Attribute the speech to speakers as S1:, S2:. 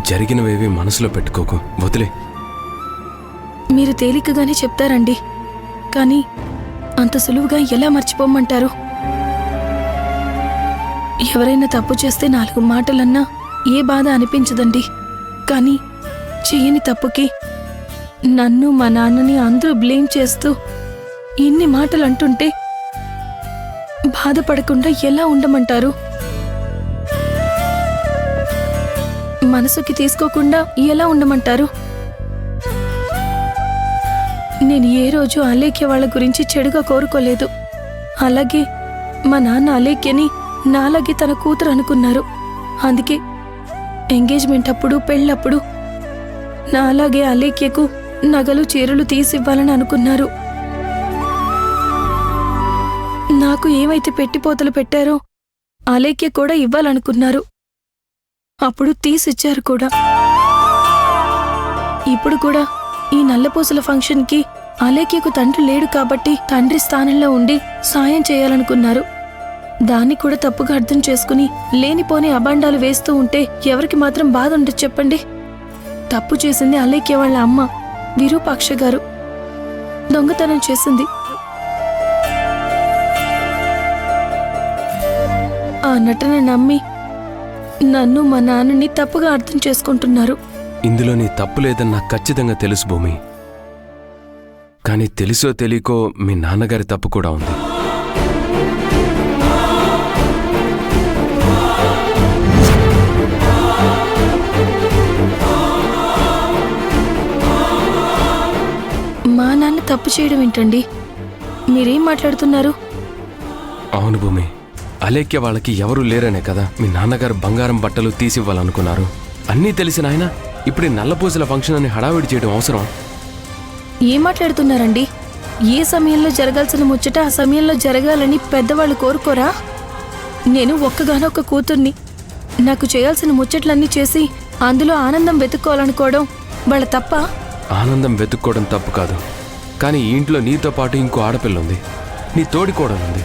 S1: జరిగినవేవి మనసులో పెట్టుకోకు, వదిలే.
S2: మీరు తేలికగానే చెప్తారండి, కానీ అంత సులువుగా ఎలా మర్చిపోమంటారు? ఎవరైనా తప్పు చేస్తే 4 మాటలన్నా ఏ బాధ అనిపించదండి. కానీ చెయ్యని తప్పుకి నన్ను మా నాన్నని అందరూ బ్లేమ్ చేస్తూ ఇన్ని మాటలు అంటుంటే బాధపడకుండా ఎలా ఉండమంటారు? మనసుకి తీసుకోకుండా ఎలా ఉండమంటారు? నేను ఏ రోజు అలేఖ్య వాళ్ళ గురించి చెడుగా కోరుకోలేదు. అలాగే మా నాన్న అలేఖ్యని నాలాగే తన కూతురు అనుకున్నారు. అందుకే ఎంగేజ్మెంట్ అప్పుడు, పెళ్ళప్పుడు నాలాగే అలేఖ్యకు నగలు చీరలు తీసివ్వాలని అనుకున్నారు. నాకు ఏమైతే పెట్టిపోతలు పెట్టారో అలేఖ్య కూడా ఇవ్వాలనుకున్నారు. అప్పుడు తీసిచ్చారు కూడా. ఇప్పుడు కూడా ఈ నల్లపూసల ఫంక్షన్కి అలేఖ్యకు తండ్రి లేడు కాబట్టి తండ్రి స్థానంలో ఉండి సాయం చేయాలనుకున్నారు. దాన్ని కూడా తప్పుగా అర్థం చేసుకుని లేనిపోని అబాండాలు వేస్తూ ఉంటే ఎవరికి మాత్రం బాధ ఉండదు చెప్పండి? తప్పు చేసింది అలేఖ్య వాళ్ళ అమ్మ విరూపాక్ష గారు. దొంగతనం చేసింది. ఆ నటన నమ్మి నన్ను మా నాన్నని తప్పుగా అర్థం చేసుకుంటున్నారు.
S1: ఇందులో నీ తప్పు లేదని నాకు ఖచ్చితంగా తెలుసు భూమి. కానీ తెలుసో తెలియకో మీ నాన్నగారి తప్పు కూడా ఉంది.
S2: మా నాన్న తప్పు చేయడం ఏంటండి? మీరేం మాట్లాడుతున్నారు?
S1: అవును భూమి, అలేఖ్య వాళ్ళకి ఎవరూ లేరనే కదా మీ నాన్నగారు బంగారం బట్టలు తీసివ్వాలనుకున్నారు. అన్నీ తెలిసిన ఆయన ఇప్పుడు నల్లపూసల ఫంక్షన్ అని హడావిడి చేయడం అవసరం?
S2: ఏం మాట్లాడుతున్నారండి? ఏ సమయంలో జరగాల్సిన ముచ్చట ఆ సమయంలో జరగాలని పెద్దవాళ్ళు కోరుకోరా? నేను ఒక్కగానొక్క కూతుర్ని. నాకు చేయాల్సిన ముచ్చట్లన్నీ చేసి అందులో ఆనందం వెతుక్కోవాలనుకోవడం వాళ్ళ తప్ప?
S1: ఆనందం వెతుక్కోవడం తప్పు కాదు. కానీ ఈ ఇంట్లో నీతో పాటు ఇంకో ఆడపిల్ల ఉంది, నీ తోడికోడలుంది.